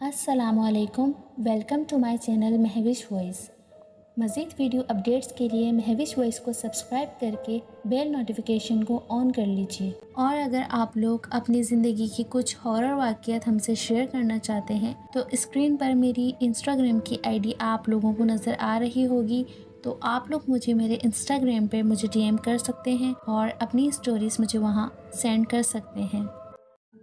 السلام علیکم، welcome to my channel Mehwish voice. مزید ویڈیو اپڈیٹس کے لیے مہوش وائس کو سبسکرائب کر کے بیل نوٹیفیکیشن کو آن کر لیجیے۔ اور اگر آپ لوگ اپنی زندگی کی کچھ ہارر واقعات ہم سے شیئر کرنا چاہتے ہیں تو اسکرین پر میری انسٹاگرام کی آئی ڈی آپ لوگوں کو نظر آ رہی ہوگی، تو آپ لوگ مجھے میرے انسٹاگرام پہ مجھے ڈی ایم کر سکتے ہیں اور اپنی اسٹوریز مجھے وہاں سینڈ کر سکتے ہیں۔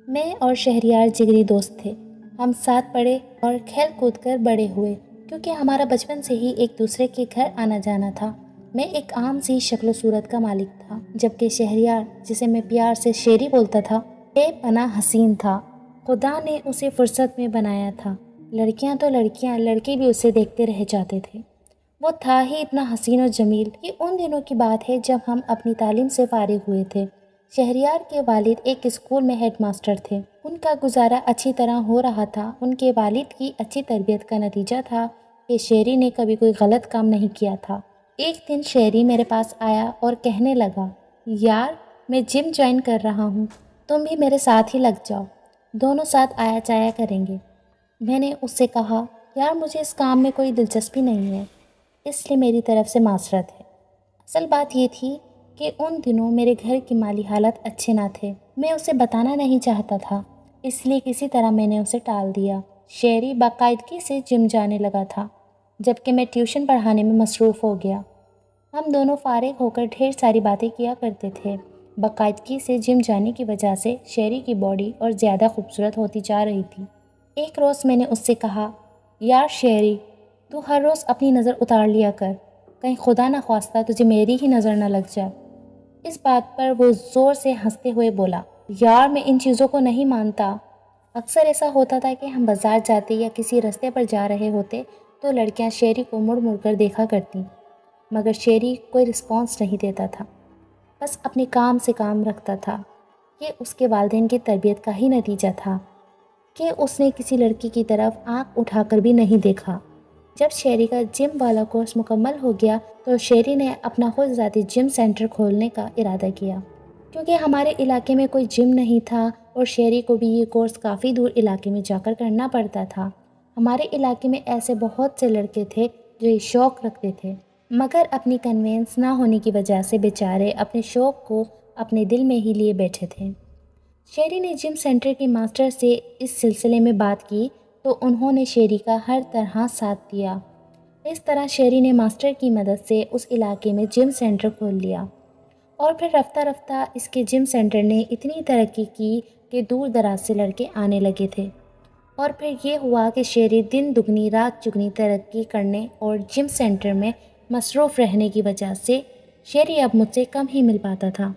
میں اور شہریار جگری دوست تھے۔ ہم ساتھ پڑھے اور کھیل کود کر بڑے ہوئے، کیونکہ ہمارا بچپن سے ہی ایک دوسرے کے گھر آنا جانا تھا۔ میں ایک عام سی شکل و صورت کا مالک تھا، جبکہ شہریار، جسے میں پیار سے شیری بولتا تھا، بے پناہ حسین تھا۔ خدا نے اسے فرصت میں بنایا تھا۔ لڑکیاں تو لڑکیاں، لڑکے بھی اسے دیکھتے رہ جاتے تھے۔ وہ تھا ہی اتنا حسین و جمیل۔ یہ ان دنوں کی بات ہے جب ہم اپنی تعلیم سے فارغ ہوئے تھے۔ شہریار کے والد ایک اسکول میں ہیڈ ماسٹر تھے۔ ان کا گزارا اچھی طرح ہو رہا تھا۔ ان کے والد کی اچھی تربیت کا نتیجہ تھا کہ شیری نے کبھی کوئی غلط کام نہیں کیا تھا۔ ایک دن شیری میرے پاس آیا اور کہنے لگا، یار میں جم جوائن کر رہا ہوں، تم بھی میرے ساتھ ہی لگ جاؤ، دونوں ساتھ آیا جایا کریں گے۔ میں نے اس سے کہا، یار مجھے اس کام میں کوئی دلچسپی نہیں ہے، اس لیے میری طرف سے معذرت ہے۔ اصل بات یہ تھی کہ ان دنوں میرے گھر کی مالی حالت اچھے نہ تھے۔ میں اسے بتانا نہیں چاہتا تھا، اس لیے کسی طرح میں نے اسے ٹال دیا۔ شیری باقاعدگی سے جم جانے لگا تھا، جبکہ میں ٹیوشن پڑھانے میں مصروف ہو گیا۔ ہم دونوں فارغ ہو کر ڈھیر ساری باتیں کیا کرتے تھے۔ باقاعدگی سے جم جانے کی وجہ سے شیری کی باڈی اور زیادہ خوبصورت ہوتی جا رہی تھی۔ ایک روز میں نے اس سے کہا، یار شیری، تو ہر روز اپنی نظر اتار لیا کر، کہیں خدا نہ خواستہ تجھے میری ہی نظر نہ لگ جائے۔ اس بات پر وہ زور سے ہنستے ہوئے بولا، یار میں ان چیزوں کو نہیں مانتا۔ اکثر ایسا ہوتا تھا کہ ہم بازار جاتے یا کسی رستے پر جا رہے ہوتے تو لڑکیاں شیری کو مڑ مڑ کر دیکھا کرتیں، مگر شیری کوئی رسپانس نہیں دیتا تھا، بس اپنے کام سے کام رکھتا تھا۔ یہ اس کے والدین کی تربیت کا ہی نتیجہ تھا کہ اس نے کسی لڑکی کی طرف آنکھ اٹھا کر بھی نہیں دیکھا۔ جب شیری کا جم والا کورس مکمل ہو گیا تو شیری نے اپنا خود ذاتی جم سینٹر کھولنے کا ارادہ کیا۔ کیونکہ ہمارے علاقے میں کوئی جم نہیں تھا اور شیری کو بھی یہ کورس کافی دور علاقے میں جا کر کرنا پڑتا تھا۔ ہمارے علاقے میں ایسے بہت سے لڑکے تھے جو یہ شوق رکھتے تھے، مگر اپنی کنوینس نہ ہونے کی وجہ سے بیچارے اپنے شوق کو اپنے دل میں ہی لیے بیٹھے تھے۔ شیری نے جم سینٹر کے ماسٹر سے اس سلسلے میں بات کی تو انہوں نے شیری کا ہر طرح ساتھ دیا۔ اس طرح شیری نے ماسٹر کی مدد سے اس علاقے میں جم سینٹر کھول لیا، اور پھر رفتہ رفتہ اس کے جم سینٹر نے اتنی ترقی کی کہ دور دراز سے لڑکے آنے لگے تھے۔ اور پھر یہ ہوا کہ شیری دن دگنی رات چگنی ترقی کرنے اور جم سینٹر میں مصروف رہنے کی وجہ سے شیری اب مجھ سے کم ہی مل پاتا تھا۔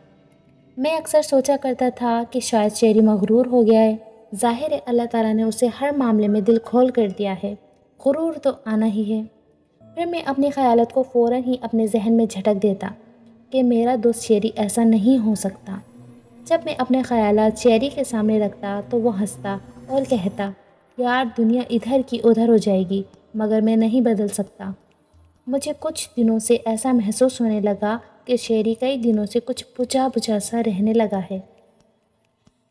میں اکثر سوچا کرتا تھا کہ شاید شیری مغرور ہو گیا ہے۔ ظاہر ہے اللہ تعالیٰ نے اسے ہر معاملے میں دل کھول کر دیا ہے، غرور تو آنا ہی ہے۔ پھر میں اپنی خیالات کو فوراً ہی اپنے ذہن میں جھٹک دیتا کہ میرا دوست شیری ایسا نہیں ہو سکتا۔ جب میں اپنے خیالات شیری کے سامنے رکھتا تو وہ ہنستا اور کہتا، یار دنیا ادھر کی ادھر ہو جائے گی مگر میں نہیں بدل سکتا۔ مجھے کچھ دنوں سے ایسا محسوس ہونے لگا کہ شیری کئی دنوں سے کچھ بجھا بجھا سا رہنے لگا ہے۔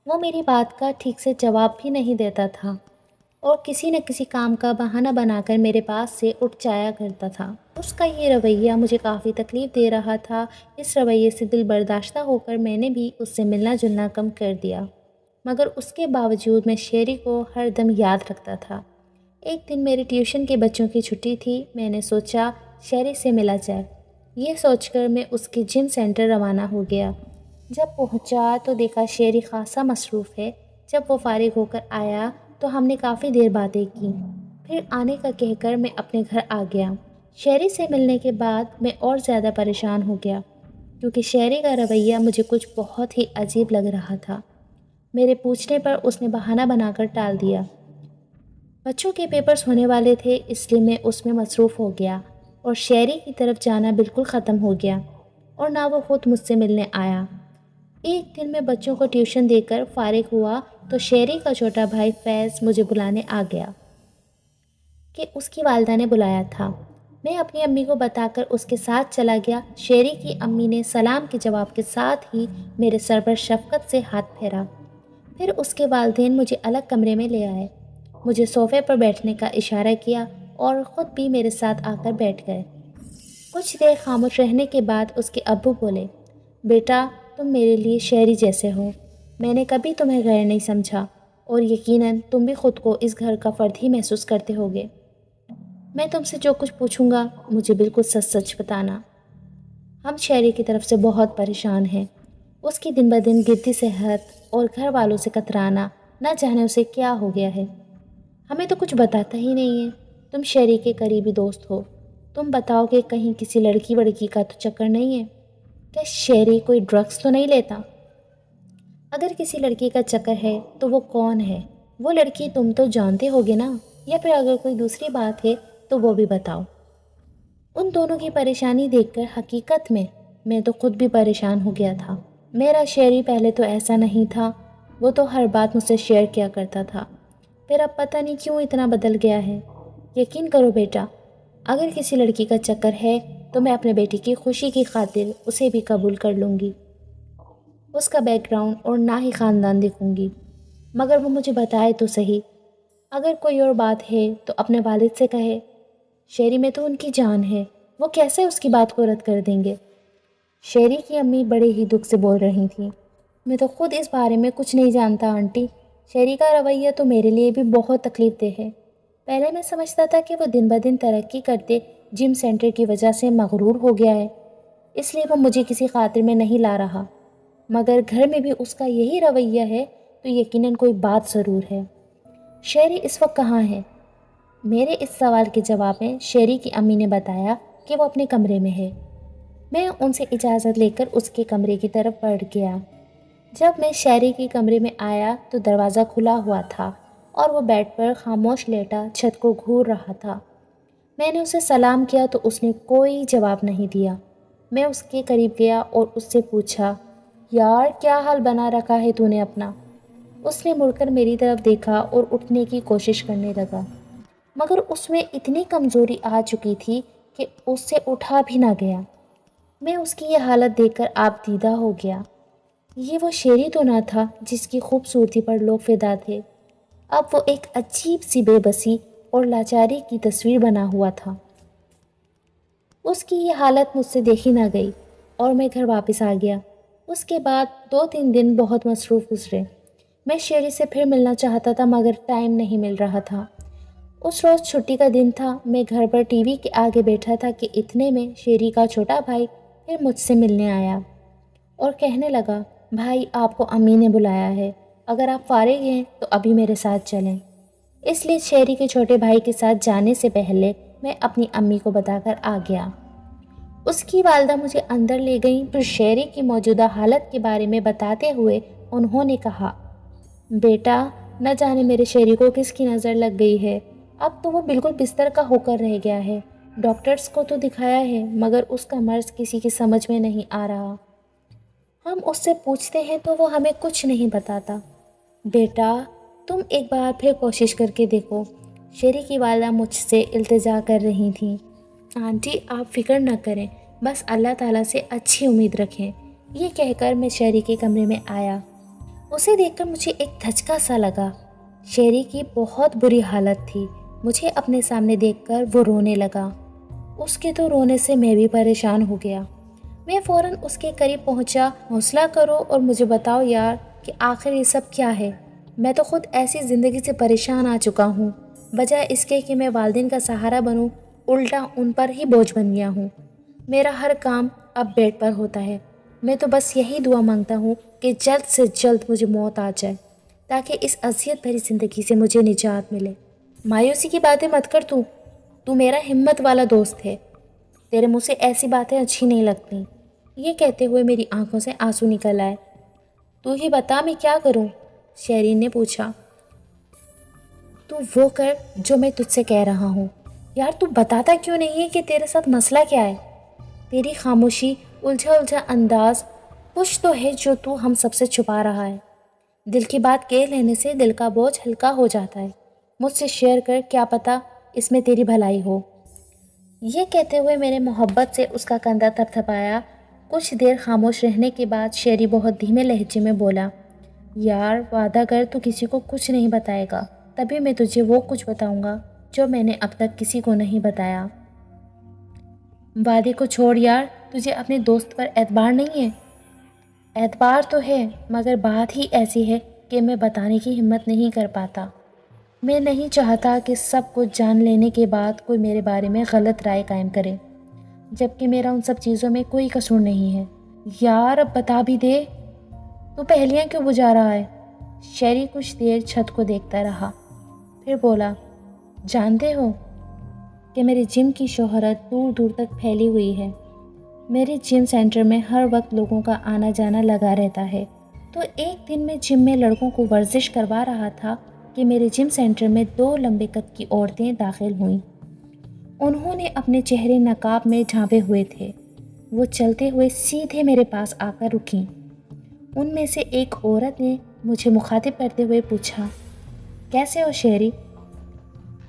وہ میری بات کا ٹھیک سے جواب بھی نہیں دیتا تھا اور کسی نہ کسی کام کا بہانہ بنا کر میرے پاس سے اٹھ جایا کرتا تھا۔ اس کا یہ رویہ مجھے کافی تکلیف دے رہا تھا۔ اس رویے سے دل برداشتہ ہو کر میں نے بھی اس سے ملنا جلنا کم کر دیا، مگر اس کے باوجود میں شیری کو ہر دم یاد رکھتا تھا۔ ایک دن میری ٹیوشن کے بچوں کی چھٹی تھی۔ میں نے سوچا شیری سے ملا جائے۔ یہ سوچ کر میں اس کے جم سینٹر روانہ ہو گیا۔ جب پہنچا تو دیکھا شیری خاصا مصروف ہے۔ جب وہ فارغ ہو کر آیا تو ہم نے کافی دیر باتیں کی، پھر آنے کا کہہ کر میں اپنے گھر آ گیا۔ شیری سے ملنے کے بعد میں اور زیادہ پریشان ہو گیا، کیونکہ شیری کا رویہ مجھے کچھ بہت ہی عجیب لگ رہا تھا۔ میرے پوچھنے پر اس نے بہانہ بنا کر ٹال دیا۔ بچوں کے پیپرز ہونے والے تھے، اس لیے میں اس میں مصروف ہو گیا اور شیری کی طرف جانا بالکل ختم ہو گیا، اور نہ وہ خود مجھ سے ملنے آیا۔ ایک دن میں بچوں کو ٹیوشن دے کر فارغ ہوا تو شیری کا چھوٹا بھائی فیض مجھے بلانے آ گیا کہ اس کی والدہ نے بلایا تھا۔ میں اپنی امی کو بتا کر اس کے ساتھ چلا گیا۔ شیری کی امی نے سلام کے جواب کے ساتھ ہی میرے سر پر شفقت سے ہاتھ پھیرا۔ پھر اس کے والدین مجھے الگ کمرے میں لے آئے مجھے صوفے پر بیٹھنے کا اشارہ کیا اور خود بھی میرے ساتھ آ کر بیٹھ گئے۔ کچھ دیر خاموش رہنے کے بعد اس کے ابو بولے، بیٹا تم میرے لیے شہری جیسے ہو، میں نے کبھی تمہیں غیر نہیں سمجھا اور یقیناً تم بھی خود کو اس گھر کا فرد ہی محسوس کرتے ہوگے۔ میں تم سے جو کچھ پوچھوں گا مجھے بالکل سچ سچ بتانا۔ ہم شہری کی طرف سے بہت پریشان ہیں، اس کی دن بدن گرتی صحت اور گھر والوں سے کترانا، نہ جانے اسے کیا ہو گیا ہے۔ ہمیں تو کچھ بتاتا ہی نہیں ہے۔ تم شہری کے قریبی دوست ہو، تم بتاؤ کہ کہیں کسی لڑکی وڑکی کا تو چکر نہیں ہے؟ کہ شہری کوئی ڈرگس تو نہیں لیتا؟ اگر کسی لڑکی کا چکر ہے تو وہ کون ہے؟ وہ لڑکی تم تو جانتے ہوگے نا، یا پھر اگر کوئی دوسری بات ہے تو وہ بھی بتاؤ۔ ان دونوں کی پریشانی دیکھ کر حقیقت میں تو خود بھی پریشان ہو گیا تھا۔ میرا شہری پہلے تو ایسا نہیں تھا، وہ تو ہر بات مجھ سے شیئر کیا کرتا تھا، پھر اب پتہ نہیں کیوں اتنا بدل گیا ہے۔ یقین کرو بیٹا، اگر کسی لڑکی کا چکر ہے تو میں اپنے بیٹی کی خوشی کی خاطر اسے بھی قبول کر لوں گی، اس کا بیک گراؤنڈ اور نہ ہی خاندان دیکھوں گی، مگر وہ مجھے بتائے تو صحیح۔ اگر کوئی اور بات ہے تو اپنے والد سے کہے، شہری میں تو ان کی جان ہے، وہ کیسے اس کی بات کو رد کر دیں گے؟ شہری کی امی بڑے ہی دکھ سے بول رہی تھیں، میں تو خود اس بارے میں کچھ نہیں جانتا آنٹی، شہری کا رویہ تو میرے لیے بھی بہت تکلیف دہ ہے۔ پہلے میں سمجھتا تھا کہ وہ دن بدن ترقی کرتے جم سینٹر کی وجہ سے مغرور ہو گیا ہے، اس لیے وہ مجھے کسی خاطر میں نہیں لا رہا، مگر گھر میں بھی اس کا یہی رویہ ہے تو یقیناً کوئی بات ضرور ہے۔ شہری اس وقت کہاں ہے؟ میرے اس سوال کے جواب میں شہری کی امی نے بتایا کہ وہ اپنے کمرے میں ہے۔ میں ان سے اجازت لے کر اس کے کمرے کی طرف بڑھ گیا۔ جب میں شہری کے کمرے میں آیا تو دروازہ کھلا ہوا تھا اور وہ بیڈ پر خاموش لیٹا چھت کو گھور رہا تھا۔ میں نے اسے سلام کیا تو اس نے کوئی جواب نہیں دیا۔ میں اس کے قریب گیا اور اس سے پوچھا، یار کیا حال بنا رکھا ہے تو نے اپنا؟ اس نے مڑ کر میری طرف دیکھا اور اٹھنے کی کوشش کرنے لگا، مگر اس میں اتنی کمزوری آ چکی تھی کہ اس سے اٹھا بھی نہ گیا۔ میں اس کی یہ حالت دیکھ کر آپ دیدہ ہو گیا۔ یہ وہ شہری تو نہ تھا جس کی خوبصورتی پر لوگ فدا تھے، اب وہ ایک عجیب سی بے بسی اور لاچاری کی تصویر بنا ہوا تھا۔ اس کی یہ حالت مجھ سے دیکھی نہ گئی اور میں گھر واپس آ گیا۔ اس کے بعد 2-3 دن بہت مصروف گزرے۔ میں شہری سے پھر ملنا چاہتا تھا مگر ٹائم نہیں مل رہا تھا۔ اس روز چھٹی کا دن تھا، میں گھر پر ٹی وی کے آگے بیٹھا تھا کہ اتنے میں شہری کا چھوٹا بھائی پھر مجھ سے ملنے آیا اور کہنے لگا، بھائی آپ کو امی نے بلایا ہے، اگر آپ فارغ ہیں تو ابھی میرے ساتھ چلیں۔ اس لیے شہری کے چھوٹے بھائی کے ساتھ جانے سے پہلے میں اپنی امی کو بتا کر آ گیا۔ اس کی والدہ مجھے اندر لے گئیں، پھر شہری کی موجودہ حالت کے بارے میں بتاتے ہوئے انہوں نے کہا، بیٹا نہ جانے میرے شہری کو کس کی نظر لگ گئی ہے، اب تو وہ بالکل بستر کا ہو کر رہ گیا ہے۔ ڈاکٹرز کو تو دکھایا ہے مگر اس کا مرض کسی کی سمجھ میں نہیں آ رہا۔ ہم اس سے پوچھتے ہیں تو وہ ہمیں کچھ نہیں بتاتا۔ بیٹا تم ایک بار پھر کوشش کر کے دیکھو، شہری کی والدہ مجھ سے التجا کر رہی تھیں۔ آنٹی آپ فکر نہ کریں، بس اللہ تعالیٰ سے اچھی امید رکھیں۔ یہ کہہ کر میں شہری کے کمرے میں آیا۔ اسے دیکھ کر مجھے ایک دھچکا سا لگا۔ شہری کی بہت بری حالت تھی۔ مجھے اپنے سامنے دیکھ کر وہ رونے لگا۔ اس کے تو رونے سے میں بھی پریشان ہو گیا۔ میں فوراً اس کے قریب پہنچا، حوصلہ کرو اور مجھے بتاؤ یار کہ آخر یہ سب کیا ہے۔ میں تو خود ایسی زندگی سے پریشان آ چکا ہوں، بجائے اس کے کہ میں والدین کا سہارا بنوں الٹا ان پر ہی بوجھ بن گیا ہوں۔ میرا ہر کام اب بیڈ پر ہوتا ہے۔ میں تو بس یہی دعا مانگتا ہوں کہ جلد سے جلد مجھے موت آ جائے تاکہ اس اذیت بھری زندگی سے مجھے نجات ملے۔ مایوسی کی باتیں مت کر، تو میرا ہمت والا دوست ہے، تیرے منہ سے ایسی باتیں اچھی نہیں لگتی۔ یہ کہتے ہوئے میری آنکھوں سے آنسو نکل آئے۔ تو ہی بتا میں کیا کروں؟ شہرین نے پوچھا۔ تو وہ کر جو میں تجھ سے کہہ رہا ہوں۔ یار تو بتاتا کیوں نہیں ہے کہ تیرے ساتھ مسئلہ کیا ہے؟ تیری خاموشی، الجھا انداز، کچھ تو ہے جو تو ہم سب سے چھپا رہا ہے۔ دل کی بات کہہ لینے سے دل کا بوجھ ہلکا ہو جاتا ہے۔ مجھ سے شیئر کر، کیا پتہ اس میں تیری بھلائی ہو۔ یہ کہتے ہوئے میں نے محبت سے اس کا کندھا تھپتھپایا۔ کچھ دیر خاموش رہنے کے بعد شہری بہت دھیمے لہجے میں بولا، یار وعدہ کر تو کسی کو کچھ نہیں بتائے گا تبھی میں تجھے وہ کچھ بتاؤں گا جو میں نے اب تک کسی کو نہیں بتایا۔ وعدے کو چھوڑ یار، تجھے اپنے دوست پر اعتبار نہیں ہے؟ اعتبار تو ہے، مگر بات ہی ایسی ہے کہ میں بتانے کی ہمت نہیں کر پاتا۔ میں نہیں چاہتا کہ سب کچھ جان لینے کے بعد کوئی میرے بارے میں غلط رائے قائم کرے، جبکہ میرا ان سب چیزوں میں کوئی قصور نہیں ہے۔ یار اب بتا بھی دے، تو پہلیاں کیوں بجھا رہا ہے؟ شیری کچھ دیر چھت کو دیکھتا رہا، پھر بولا، جانتے ہو کہ میرے جم کی شہرت دور دور تک پھیلی ہوئی ہے۔ میرے جم سینٹر میں ہر وقت لوگوں کا آنا جانا لگا رہتا ہے۔ تو ایک دن میں جم میں لڑکوں کو ورزش کروا رہا تھا کہ میرے جم سینٹر میں 2 لمبے قد کی عورتیں داخل ہوئیں۔ انہوں نے اپنے چہرے نقاب میں ڈھانپے ہوئے تھے۔ وہ چلتے ہوئے سیدھے میرے پاس آ کر رکیں۔ ان میں سے ایک عورت نے مجھے مخاطب کرتے ہوئے پوچھا، کیسے ہو شیری؟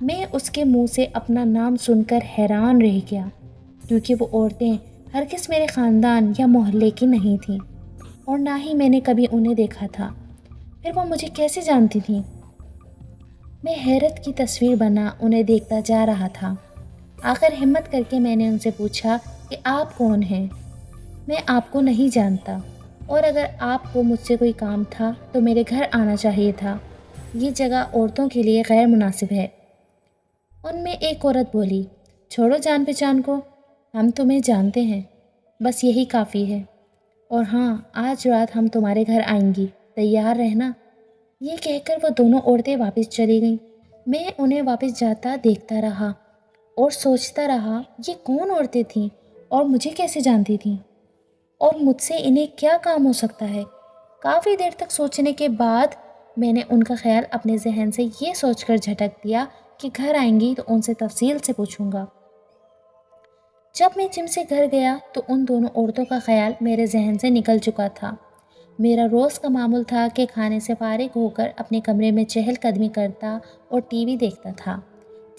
میں اس کے منہ سے اپنا نام سن کر حیران رہ گیا، کیونکہ وہ عورتیں ہرگز میرے خاندان یا محلے کی نہیں تھیں، اور نہ ہی میں نے کبھی انہیں دیکھا تھا۔ پھر وہ مجھے کیسے جانتی تھیں؟ میں حیرت کی تصویر بنا انہیں دیکھتا جا رہا تھا۔ آخر ہمت کر کے میں نے ان سے پوچھا کہ آپ کون ہیں؟ میں آپ کو نہیں جانتا، اور اگر آپ کو مجھ سے کوئی کام تھا تو میرے گھر آنا چاہیے تھا۔ یہ جگہ عورتوں کے لیے غیر مناسب ہے۔ ان میں ایک عورت بولی، چھوڑو جان پہچان کو، ہم تمہیں جانتے ہیں، بس یہی کافی ہے۔ اور ہاں، آج رات ہم تمہارے گھر آئیں گی، تیار رہنا۔ یہ کہہ کر وہ دونوں عورتیں واپس چلی گئیں۔ میں انہیں واپس جاتا دیکھتا رہا اور سوچتا رہا یہ کون عورتیں تھیں اور مجھے کیسے جانتی تھیں، اور مجھ سے انہیں کیا کام ہو سکتا ہے۔ کافی دیر تک سوچنے کے بعد میں نے ان کا خیال اپنے ذہن سے یہ سوچ کر جھٹک دیا کہ گھر آئیں گی تو ان سے تفصیل سے پوچھوں گا۔ جب میں جم سے گھر گیا تو ان دونوں عورتوں کا خیال میرے ذہن سے نکل چکا تھا۔ میرا روز کا معمول تھا کہ کھانے سے فارغ ہو کر اپنے کمرے میں چہل قدمی کرتا اور ٹی وی دیکھتا تھا۔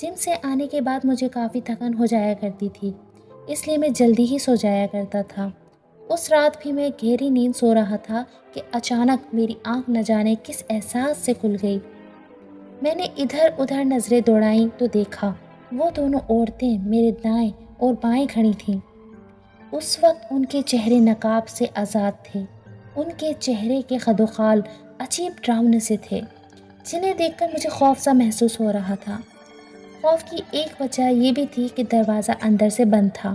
جم سے آنے کے بعد مجھے کافی تھکن ہو جایا کرتی تھی، اس لیے میں جلدی ہی سو جایا کرتا تھا۔ اس رات بھی میں گہری نیند سو رہا تھا کہ اچانک میری آنکھ نہ جانے کس احساس سے کھل گئی۔ میں نے ادھر ادھر نظریں دوڑائیں تو دیکھا وہ دونوں عورتیں میرے دائیں اور بائیں کھڑی تھیں۔ اس وقت ان کے چہرے نقاب سے آزاد تھے۔ ان کے چہرے کے خد و خال عجیب ڈراؤنے سے تھے، جنہیں دیکھ کر مجھے خوف سا محسوس ہو رہا تھا۔ خوف کی ایک وجہ یہ بھی تھی کہ دروازہ اندر سے بند تھا،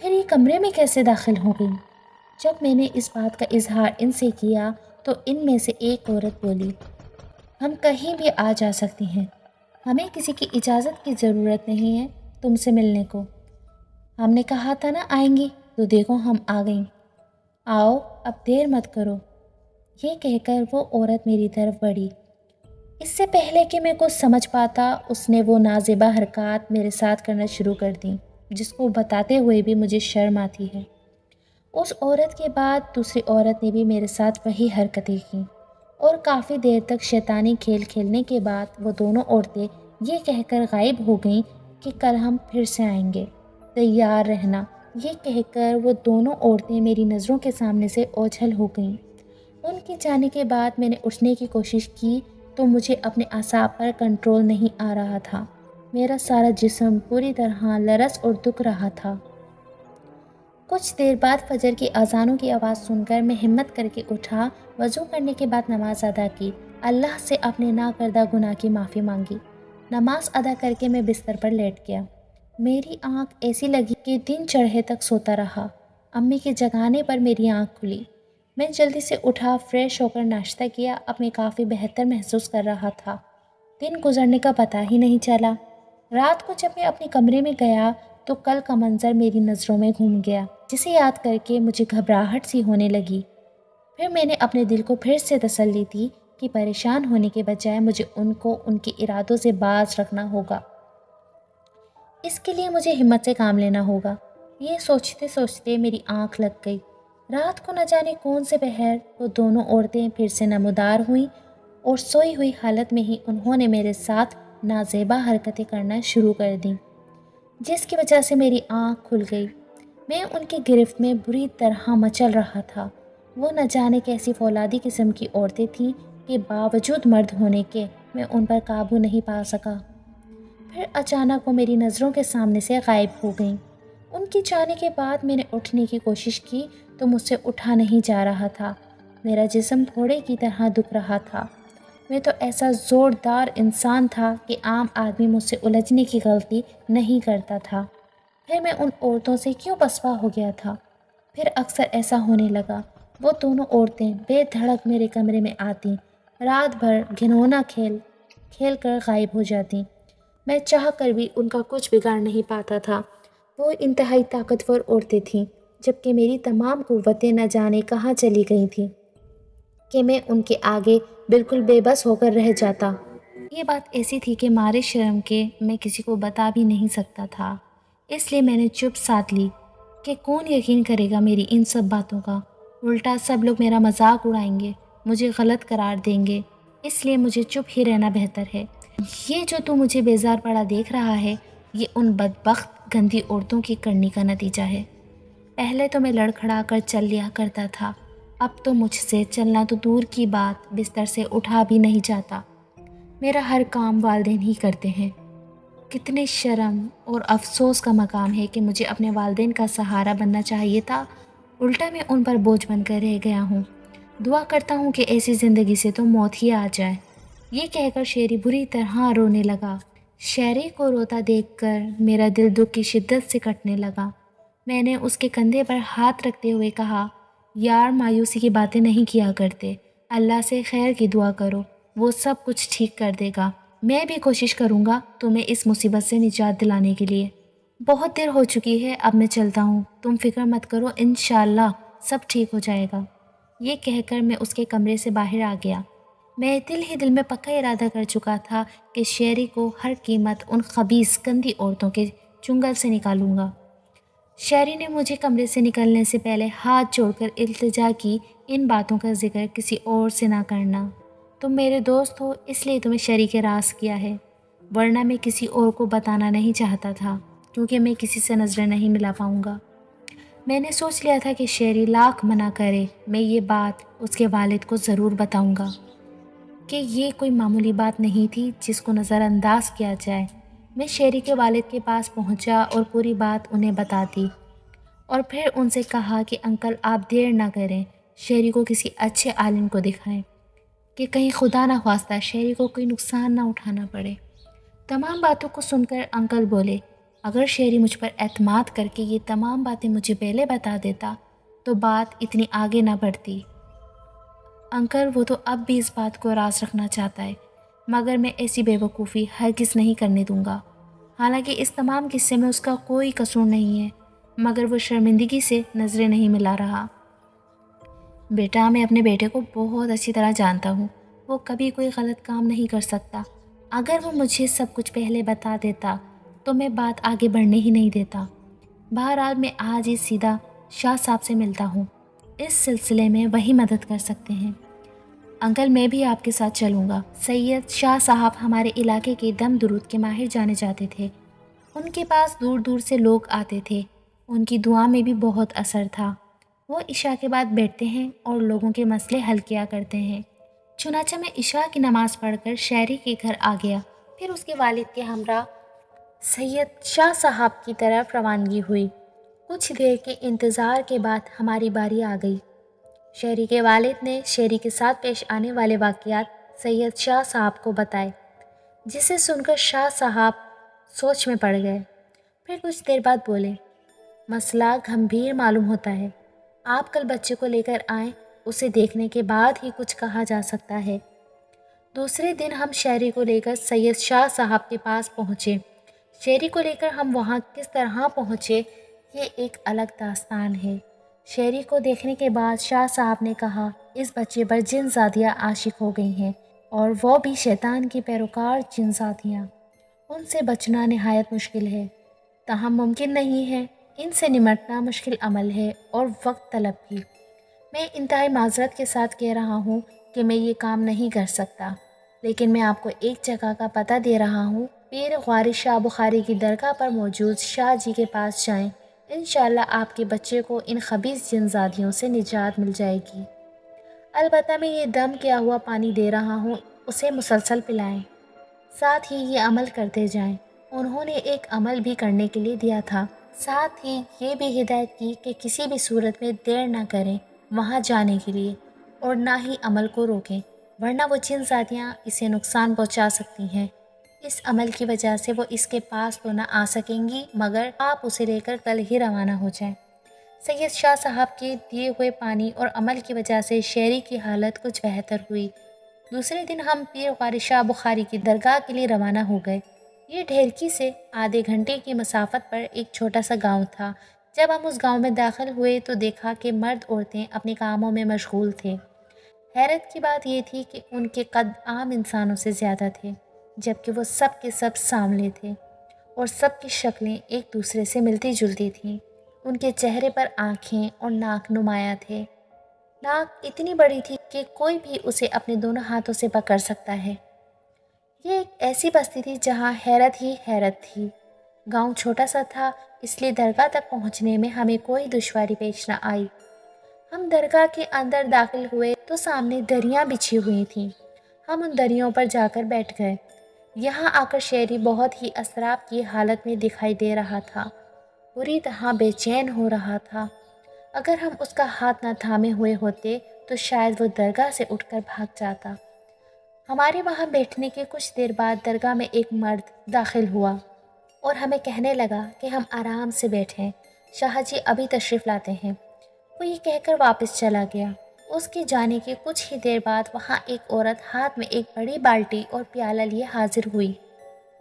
پھر یہ کمرے میں کیسے داخل ہو گئی؟ جب میں نے اس بات کا اظہار ان سے کیا تو ان میں سے ایک عورت بولی، ہم کہیں بھی آ جا سکتی ہیں، ہمیں کسی کی اجازت کی ضرورت نہیں ہے تم سے ملنے کو۔ ہم نے کہا تھا نا آئیں گی، تو دیکھو ہم آ گئیں، آؤ اب دیر مت کرو۔ یہ کہہ کر وہ عورت میری طرف بڑھی۔ اس سے پہلے کہ میں کچھ سمجھ پاتا اس نے وہ نازیبا حرکات میرے ساتھ کرنا شروع کر دیں، جس کو بتاتے ہوئے بھی مجھے شرم آتی ہے۔ اس عورت کے بعد دوسری عورت نے بھی میرے ساتھ وہی حرکتیں کیں، اور کافی دیر تک شیطانی کھیل کھیلنے کے بعد وہ دونوں عورتیں یہ کہہ کر غائب ہو گئیں کہ کل ہم پھر سے آئیں گے، تیار رہنا۔ یہ کہہ کر وہ دونوں عورتیں میری نظروں کے سامنے سے اوجھل ہو گئیں۔ ان کے جانے کے بعد میں نے اٹھنے کی کوشش کی تو مجھے اپنے اعصاب پر کنٹرول نہیں آ رہا تھا۔ میرا سارا جسم پوری طرح لرز اور دکھ رہا تھا۔ کچھ دیر بعد فجر کی اذانوں کی آواز سن کر میں ہمت کر کے اٹھا، وضو کرنے کے بعد نماز ادا کی، اللہ سے اپنے نہ کردہ گناہ کی معافی مانگی۔ نماز ادا کر کے میں بستر پر لیٹ گیا۔ میری آنکھ ایسی لگی کہ دن چڑھے تک سوتا رہا۔ امی کے جگانے پر میری آنکھ کھلی۔ میں جلدی سے اٹھا، فریش ہو کر ناشتہ کیا، اب میں کافی بہتر محسوس کر رہا تھا۔ دن گزرنے کا پتہ ہی نہیں چلا۔ رات کو جب میں اپنے کمرے میں گیا تو کل کا منظر میری نظروں میں گھوم گیا، جسے یاد کر کے مجھے گھبراہٹ سی ہونے لگی۔ پھر میں نے اپنے دل کو پھر سے تسلی دی کہ پریشان ہونے کے بجائے مجھے ان کو ان کے ارادوں سے باز رکھنا ہوگا۔ اس کے لیے مجھے ہمت سے کام لینا ہوگا۔ یہ سوچتے سوچتے میری آنکھ لگ گئی۔ رات کو نہ جانے کون سے پہر وہ دونوں عورتیں پھر سے نمودار ہوئیں، اور سوئی ہوئی حالت میں ہی انہوں نے میرے ساتھ نازیبا حرکتیں کرنا شروع کر دیں، جس کی وجہ سے میری آنکھ کھل گئی۔ میں ان کی گرفت میں بری طرح مچل رہا تھا۔ وہ نہ جانے کیسی فولادی قسم کی عورتیں تھیں کہ باوجود مرد ہونے کے میں ان پر قابو نہیں پا سکا۔ پھر اچانک وہ میری نظروں کے سامنے سے غائب ہو گئیں۔ ان کی جانے کے بعد میں نے اٹھنے کی کوشش کی تو مجھ سے اٹھا نہیں جا رہا تھا۔ میرا جسم پھوڑے کی طرح دکھ رہا تھا۔ میں تو ایسا زوردار انسان تھا کہ عام آدمی مجھ سے الجھنے کی غلطی نہیں کرتا تھا۔ پھر میں ان عورتوں سے کیوں پسپا ہو گیا تھا؟ پھر اکثر ایسا ہونے لگا۔ وہ دونوں عورتیں بے دھڑک میرے کمرے میں آتیں، رات بھر گھنونا کھیل کھیل کر غائب ہو جاتیں۔ میں چاہ کر بھی ان کا کچھ بگاڑ نہیں پاتا تھا۔ وہ انتہائی طاقتور عورتیں تھیں، جبکہ میری تمام قوتیں نہ جانے کہاں چلی گئی تھیں کہ میں ان کے آگے بالکل بے بس ہو کر رہ جاتا۔ یہ بات ایسی تھی کہ مارے شرم کے میں کسی کو بتا بھی نہیں سکتا تھا۔ اس لیے میں نے چپ سادھ لی کہ کون یقین کرے گا میری ان سب باتوں کا۔ الٹا سب لوگ میرا مذاق اڑائیں گے، مجھے غلط قرار دیں گے۔ اس لیے مجھے چپ ہی رہنا بہتر ہے۔ یہ جو تو مجھے بیزار پڑا دیکھ رہا ہے، یہ ان بدبخت گندی عورتوں کی کرنی کا نتیجہ ہے۔ پہلے تو میں لڑکھڑا کر چل لیا کرتا تھا، اب تو مجھ سے چلنا تو دور کی بات بستر سے اٹھا بھی نہیں جاتا۔ میرا ہر کام والدین ہی کرتے ہیں۔ کتنے شرم اور افسوس کا مقام ہے کہ مجھے اپنے والدین کا سہارا بننا چاہیے تھا، الٹا میں ان پر بوجھ بن کر رہ گیا ہوں۔ دعا کرتا ہوں کہ ایسی زندگی سے تو موت ہی آ جائے۔ یہ کہہ کر شیری بری طرح رونے لگا۔ شیری کو روتا دیکھ کر میرا دل دکھ کی شدت سے کٹنے لگا۔ میں نے اس کے کندھے پر ہاتھ رکھتے ہوئے کہا، یار مایوسی کی باتیں نہیں کیا کرتے، اللہ سے خیر کی دعا کرو، وہ سب کچھ ٹھیک کر دے گا۔ میں بھی کوشش کروں گا تمہیں اس مصیبت سے نجات دلانے کے لیے۔ بہت دیر ہو چکی ہے، اب میں چلتا ہوں، تم فکر مت کرو، انشاءاللہ سب ٹھیک ہو جائے گا۔ یہ کہہ کر میں اس کے کمرے سے باہر آ گیا۔ میں دل ہی دل میں پکا ارادہ کر چکا تھا کہ شیری کو ہر قیمت ان خبیث گندی عورتوں کے چنگل سے نکالوں گا۔ شیری نے مجھے کمرے سے نکلنے سے پہلے ہاتھ جوڑ کر التجا کی، ان باتوں کا ذکر کسی اور سے نہ کرنا۔ تم میرے دوست ہو، اس لیے تمہیں شیری کے راز کیا ہے، ورنہ میں کسی اور کو بتانا نہیں چاہتا تھا، کیونکہ میں کسی سے نظریں نہیں ملا پاؤں گا۔ میں نے سوچ لیا تھا کہ شیری لاکھ منع کرے، میں یہ بات اس کے والد کو ضرور بتاؤں گا کہ یہ کوئی معمولی بات نہیں تھی جس کو نظر انداز کیا جائے۔ میں شیری کے والد کے پاس پہنچا اور پوری بات انہیں بتا دی، اور پھر ان سے کہا کہ انکل آپ دیر نہ کریں، شیری کو کسی اچھے عالم کو دکھائیں کہ کہیں خدا نہ خواستہ شیری کو کوئی نقصان نہ اٹھانا پڑے۔ تمام باتوں کو سن کر انکل بولے، اگر شیری مجھ پر اعتماد کر کے یہ تمام باتیں مجھے پہلے بتا دیتا تو بات اتنی آگے نہ بڑھتی۔ انکل وہ تو اب بھی اس بات کو راز رکھنا چاہتا ہے، مگر میں ایسی بے وقوفی ہرگز نہیں کرنے دوں گا۔ حالانکہ اس تمام قصے میں اس کا کوئی قصور نہیں ہے، مگر وہ شرمندگی سے نظریں نہیں ملا رہا۔ بیٹا، میں اپنے بیٹے کو بہت اچھی طرح جانتا ہوں، وہ کبھی کوئی غلط کام نہیں کر سکتا۔ اگر وہ مجھے سب کچھ پہلے بتا دیتا تو میں بات آگے بڑھنے ہی نہیں دیتا۔ بہرحال میں آج ہی سیدھا شاہ صاحب سے ملتا ہوں، اس سلسلے میں وہی مدد کر سکتے ہیں۔ انکل میں بھی آپ کے ساتھ چلوں گا۔ سید شاہ صاحب ہمارے علاقے کے دم درود کے ماہر جانے جاتے تھے، ان کے پاس دور دور سے لوگ آتے تھے، ان کی دعا میں بھی بہت اثر تھا۔ وہ عشاء کے بعد بیٹھتے ہیں اور لوگوں کے مسئلے حل کیا کرتے ہیں۔ چنانچہ میں عشاء کی نماز پڑھ کر شیری کے گھر آ گیا، پھر اس کے والد کے ہمراہ سید شاہ صاحب کی طرف روانگی ہوئی۔ کچھ دیر کے انتظار کے بعد ہماری باری آ گئی۔ شیری کے والد نے شیری کے ساتھ پیش آنے والے واقعات سید شاہ صاحب کو بتائے، جسے سن کر شاہ صاحب سوچ میں پڑ گئے۔ پھر کچھ دیر بعد بولے، مسئلہ گھمبیر معلوم ہوتا ہے، آپ کل بچے کو لے کر آئیں، اسے دیکھنے کے بعد ہی کچھ کہا جا سکتا ہے۔ دوسرے دن ہم شیری کو لے کر سید شاہ صاحب کے پاس پہنچے۔ شیری کو لے کر ہم وہاں کس طرح پہنچے یہ ایک الگ داستان ہے۔ شیری کو دیکھنے کے بعد شاہ صاحب نے کہا، اس بچے پر جن زادیاں عاشق ہو گئی ہیں، اور وہ بھی شیطان کی پیروکار جن زادیاں، ان سے بچنا نہایت مشکل ہے، تاہم ممکن نہیں ہے، ان سے نمٹنا مشکل عمل ہے اور وقت طلب بھی۔ میں انتہائی معذرت کے ساتھ کہہ رہا ہوں کہ میں یہ کام نہیں کر سکتا، لیکن میں آپ کو ایک جگہ کا پتہ دے رہا ہوں، پیر غواری شاہ بخاری کی درگاہ پر موجود شاہ جی کے پاس جائیں، انشاءاللہ آپ کے بچے کو ان خبیث جن زادیوں سے نجات مل جائے گی۔ البتہ میں یہ دم کیا ہوا پانی دے رہا ہوں، اسے مسلسل پلائیں، ساتھ ہی یہ عمل کرتے جائیں۔ انہوں نے ایک عمل بھی کرنے کے لیے دیا تھا، ساتھ ہی یہ بھی ہدایت کی کہ کسی بھی صورت میں دیر نہ کریں وہاں جانے کے لیے اور نہ ہی عمل کو روکیں، ورنہ وہ جن ذاتیاں اسے نقصان پہنچا سکتی ہیں۔ اس عمل کی وجہ سے وہ اس کے پاس تو نہ آ سکیں گی مگر آپ اسے لے کر کل ہی روانہ ہو جائیں۔ سید شاہ صاحب کے دیے ہوئے پانی اور عمل کی وجہ سے شہری کی حالت کچھ بہتر ہوئی۔ دوسرے دن ہم پیر غار شاہ بخاری کی درگاہ کے لیے روانہ ہو گئے۔ یہ ڈھیرکی سے آدھے گھنٹے کی مسافت پر ایک چھوٹا سا گاؤں تھا۔ جب ہم اس گاؤں میں داخل ہوئے تو دیکھا کہ مرد عورتیں اپنے کاموں میں مشغول تھے۔ حیرت کی بات یہ تھی کہ ان کے قد عام انسانوں سے زیادہ تھے، جبکہ وہ سب کے سب سانولے تھے اور سب کی شکلیں ایک دوسرے سے ملتی جلتی تھیں۔ ان کے چہرے پر آنکھیں اور ناک نمایاں تھے۔ ناک اتنی بڑی تھی کہ کوئی بھی اسے اپنے دونوں ہاتھوں سے پکڑ سکتا ہے۔ یہ ایک ایسی بستی تھی جہاں حیرت ہی حیرت تھی۔ گاؤں چھوٹا سا تھا، اس لیے درگاہ تک پہنچنے میں ہمیں کوئی دشواری پیش نہ آئی۔ ہم درگاہ کے اندر داخل ہوئے تو سامنے دریاں بچھی ہوئی تھیں۔ ہم ان دریوں پر جا کر بیٹھ گئے۔ یہاں آ کر شہری بہت ہی اضطراب کی حالت میں دکھائی دے رہا تھا، بری طرح بے چین ہو رہا تھا۔ اگر ہم اس کا ہاتھ نہ تھامے ہوئے ہوتے تو شاید وہ درگاہ سے اٹھ کر بھاگ جاتا۔ ہمارے وہاں بیٹھنے کے کچھ دیر بعد درگاہ میں ایک مرد داخل ہوا اور ہمیں کہنے لگا کہ ہم آرام سے بیٹھیں، شاہ جی ابھی تشریف لاتے ہیں۔ وہ یہ کہہ کر واپس چلا گیا۔ اس کے جانے کے کچھ ہی دیر بعد وہاں ایک عورت ہاتھ میں ایک بڑی بالٹی اور پیالہ لیے حاضر ہوئی۔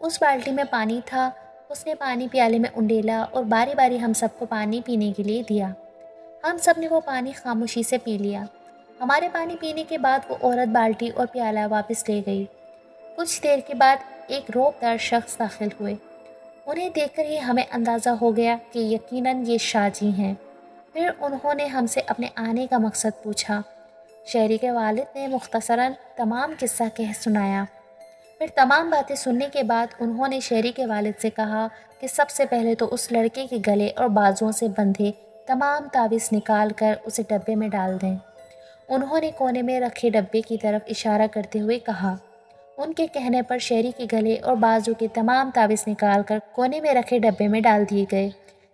اس بالٹی میں پانی تھا۔ اس نے پانی پیالے میں انڈیلا اور باری باری ہم سب کو پانی پینے کے لیے دیا۔ ہم سب نے وہ پانی خاموشی سے پی لیا۔ ہمارے پانی پینے کے بعد وہ عورت بالٹی اور پیالہ واپس لے گئی۔ کچھ دیر کے بعد ایک روب دار شخص داخل ہوئے۔ انہیں دیکھ کر ہی ہمیں اندازہ ہو گیا کہ یقیناً یہ شاہ جی ہیں۔ پھر انہوں نے ہم سے اپنے آنے کا مقصد پوچھا۔ شہری کے والد نے مختصراً تمام قصہ کہہ سنایا۔ پھر تمام باتیں سننے کے بعد انہوں نے شہری کے والد سے کہا کہ سب سے پہلے تو اس لڑکے کے گلے اور بازوؤں سے بندھے تمام تعویذ نکال کر اسے ڈبے میں ڈال دیں۔ انہوں نے کونے میں رکھے ڈبے کی طرف اشارہ کرتے ہوئے کہا۔ ان کے کہنے پر شہری کے گلے اور بازو کے تمام تعویذ نکال کر کونے میں رکھے ڈبے میں ڈال دیے گئے،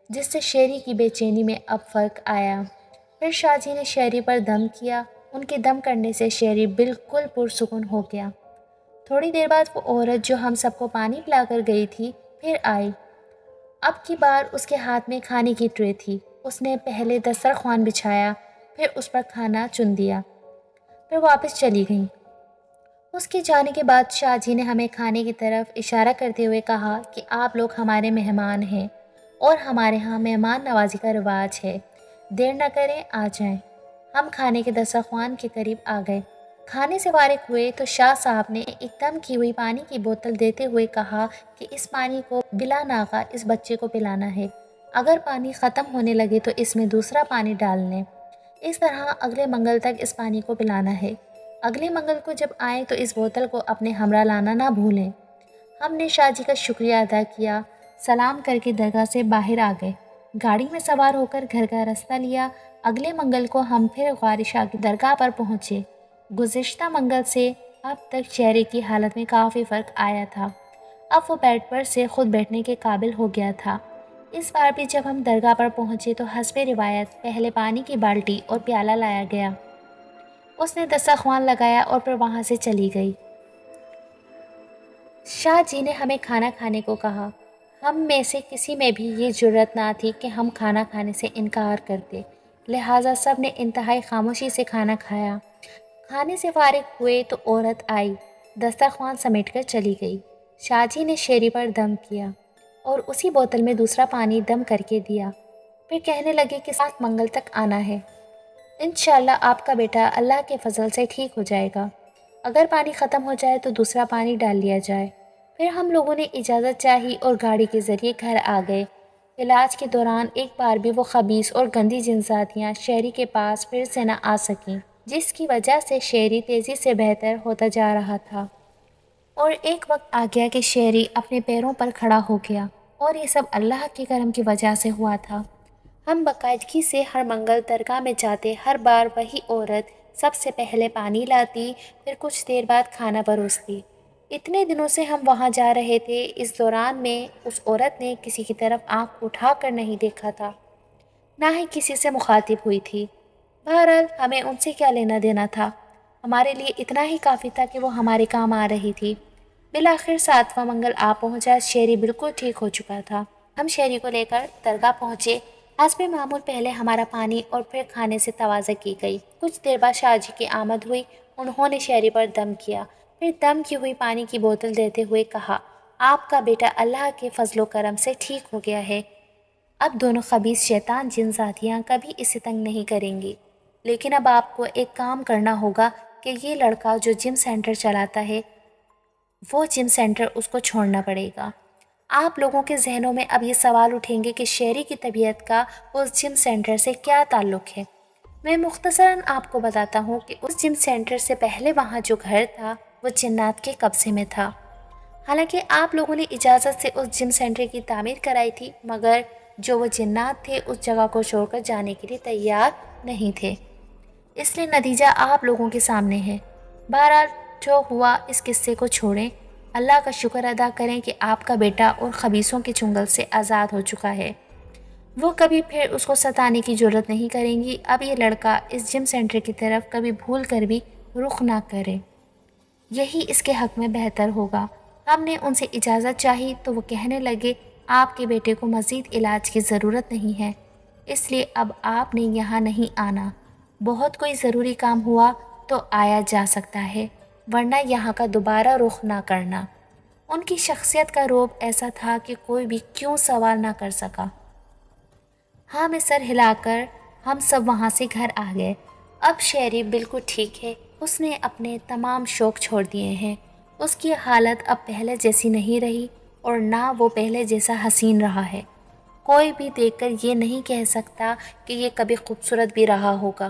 جس سے شہری کی بے چینی میں اب فرق آیا۔ پھر شاہ جی نے شہری پر دم کیا۔ ان کے دم کرنے سے شہری بالکل پرسکون ہو گیا۔ تھوڑی دیر بعد وہ عورت جو ہم سب کو پانی پلا کر گئی تھی پھر آئی۔ اب کی بار اس کے ہاتھ میں کھانے کی ٹرے تھی۔ اس نے پہلے دسترخوان بچھایا، پھر اس پر کھانا چن دیا، پھر واپس چلی گئیں۔ اس کے جانے کے بعد شاہ جی نے ہمیں کھانے کی طرف اشارہ کرتے ہوئے کہا کہ آپ لوگ ہمارے مہمان ہیں اور ہمارے ہاں مہمان نوازی کا رواج ہے، دیر نہ کریں آ جائیں۔ ہم کھانے کے دسترخوان کے قریب آ گئے۔ کھانے سے فارغ ہوئے تو شاہ صاحب نے ایک دم کی ہوئی پانی کی بوتل دیتے ہوئے کہا کہ اس پانی کو بلا ناغہ اس بچے کو پلانا ہے۔ اگر پانی ختم ہونے لگے تو اس میں دوسرا پانی ڈال لیں۔ اس طرح اگلے منگل تک اس پانی کو پلانا ہے۔ اگلے منگل کو جب آئیں تو اس بوتل کو اپنے ہمراہ لانا نہ بھولیں۔ ہم نے شاہ جی کا شکریہ ادا کیا، سلام کر کے درگاہ سے باہر آ گئے، گاڑی میں سوار ہو کر گھر کا راستہ لیا۔ اگلے منگل کو ہم پھر غار شاہ کی درگاہ پر پہنچے۔ گزشتہ منگل سے اب تک چہرے کی حالت میں کافی فرق آیا تھا۔ اب وہ بیڈ پر سے خود بیٹھنے کے قابل ہو گیا تھا۔ اس بار بھی جب ہم درگاہ پر پہنچے تو حسب روایت پہلے پانی کی بالٹی اور پیالہ لایا گیا۔ اس نے دسترخوان لگایا اور پھر وہاں سے چلی گئی۔ شاہ جی نے ہمیں کھانا کھانے کو کہا۔ ہم میں سے کسی میں بھی یہ جرأت نہ تھی کہ ہم کھانا کھانے سے انکار کرتے، لہٰذا سب نے انتہائی خاموشی سے کھانا کھایا۔ کھانے سے فارغ ہوئے تو عورت آئی، دسترخوان سمیٹ کر چلی گئی۔ شاہ جی نے شہری پر دم کیا اور اسی بوتل میں دوسرا پانی دم کر کے دیا۔ پھر کہنے لگے کہ 7 منگل تک آنا ہے، انشاءاللہ آپ کا بیٹا اللہ کے فضل سے ٹھیک ہو جائے گا۔ اگر پانی ختم ہو جائے تو دوسرا پانی ڈال لیا جائے۔ پھر ہم لوگوں نے اجازت چاہی اور گاڑی کے ذریعے گھر آ گئے۔ علاج کے دوران ایک بار بھی وہ خبیث اور گندی جنساتیاں شہری کے پاس پھر سے نہ آ سکیں، جس کی وجہ سے شہری تیزی سے بہتر ہوتا جا رہا تھا۔ اور ایک وقت آ گیا کہ شہری اپنے پیروں پر کھڑا ہو گیا، اور یہ سب اللہ کے کرم کی وجہ سے ہوا تھا۔ ہم باقاعدگی سے ہر منگل درگاہ میں جاتے، ہر بار وہی عورت سب سے پہلے پانی لاتی، پھر کچھ دیر بعد کھانا پروستی۔ اتنے دنوں سے ہم وہاں جا رہے تھے، اس دوران میں اس عورت نے کسی کی طرف آنکھ اٹھا کر نہیں دیکھا تھا، نہ ہی کسی سے مخاطب ہوئی تھی۔ بہرحال ہمیں ان سے کیا لینا دینا تھا، ہمارے لیے اتنا ہی کافی تھا کہ وہ ہمارے کام آ رہی تھی۔ بالآخر 7واں منگل آ پہنچا، شیری بالکل ٹھیک ہو چکا تھا۔ ہم شیری کو لے کر درگاہ پہنچے۔ حسب معمول پہلے ہمارا پانی اور پھر کھانے سے تواضع کی گئی۔ کچھ دیر بعد شاہ جی کی آمد ہوئی، انہوں نے شیری پر دم کیا، پھر دم کی ہوئی پانی کی بوتل دیتے ہوئے کہا، آپ کا بیٹا اللہ کے فضل و کرم سے ٹھیک ہو گیا ہے، اب دونوں خبیث شیطان جن ذاتیاں کبھی اسے تنگ نہیں کریں گی، لیکن اب آپ کو ایک کام کرنا ہوگا کہ یہ لڑکا جو جم سینٹر چلاتا ہے، وہ جم سینٹر اس کو چھوڑنا پڑے گا۔ آپ لوگوں کے ذہنوں میں اب یہ سوال اٹھیں گے کہ شیری کی طبیعت کا اس جم سینٹر سے کیا تعلق ہے۔ میں مختصراً آپ کو بتاتا ہوں کہ اس جم سینٹر سے پہلے وہاں جو گھر تھا وہ جنات کے قبضے میں تھا۔ حالانکہ آپ لوگوں نے اجازت سے اس جم سینٹر کی تعمیر کرائی تھی، مگر جو وہ جنات تھے اس جگہ کو چھوڑ کر جانے کے لیے تیار نہیں تھے، اس لیے نتیجہ آپ لوگوں کے سامنے ہے۔ بہرحال جو ہوا اس قصے کو چھوڑیں، اللہ کا شکر ادا کریں کہ آپ کا بیٹا اور خبیثوں کے چنگل سے آزاد ہو چکا ہے۔ وہ کبھی پھر اس کو ستانے کی جرت نہیں کریں گی۔ اب یہ لڑکا اس جم سینٹر کی طرف کبھی بھول کر بھی رخ نہ کرے، یہی اس کے حق میں بہتر ہوگا۔ ہم نے ان سے اجازت چاہی تو وہ کہنے لگے، آپ کے بیٹے کو مزید علاج کی ضرورت نہیں ہے، اس لیے اب آپ نے یہاں نہیں آنا۔ بہت کوئی ضروری کام ہوا تو آیا جا سکتا ہے، ورنہ یہاں کا دوبارہ رخ نہ کرنا۔ ان کی شخصیت کا رعب ایسا تھا کہ کوئی بھی کیوں سوال نہ کر سکا۔ ہاں میں سر ہلا کر ہم سب وہاں سے گھر آ گئے۔ اب شیری بالکل ٹھیک ہے، اس نے اپنے تمام شوق چھوڑ دیے ہیں۔ اس کی حالت اب پہلے جیسی نہیں رہی اور نہ وہ پہلے جیسا حسین رہا ہے۔ کوئی بھی دیکھ کر یہ نہیں کہہ سکتا کہ یہ کبھی خوبصورت بھی رہا ہوگا،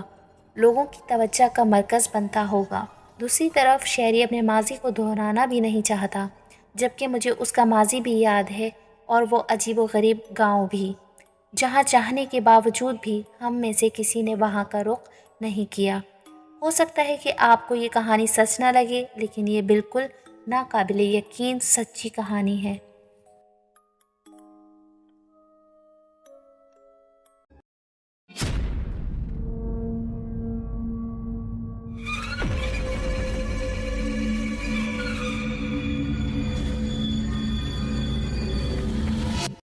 لوگوں کی توجہ کا مرکز بنتا ہوگا۔ دوسری طرف شیری اپنے ماضی کو دہرانا بھی نہیں چاہتا، جبکہ مجھے اس کا ماضی بھی یاد ہے اور وہ عجیب و غریب گاؤں بھی، جہاں چاہنے کے باوجود بھی ہم میں سے کسی نے وہاں کا رخ نہیں کیا۔ ہو سکتا ہے کہ آپ کو یہ کہانی سچ نہ لگے، لیکن یہ بالکل ناقابل یقین سچی کہانی ہے۔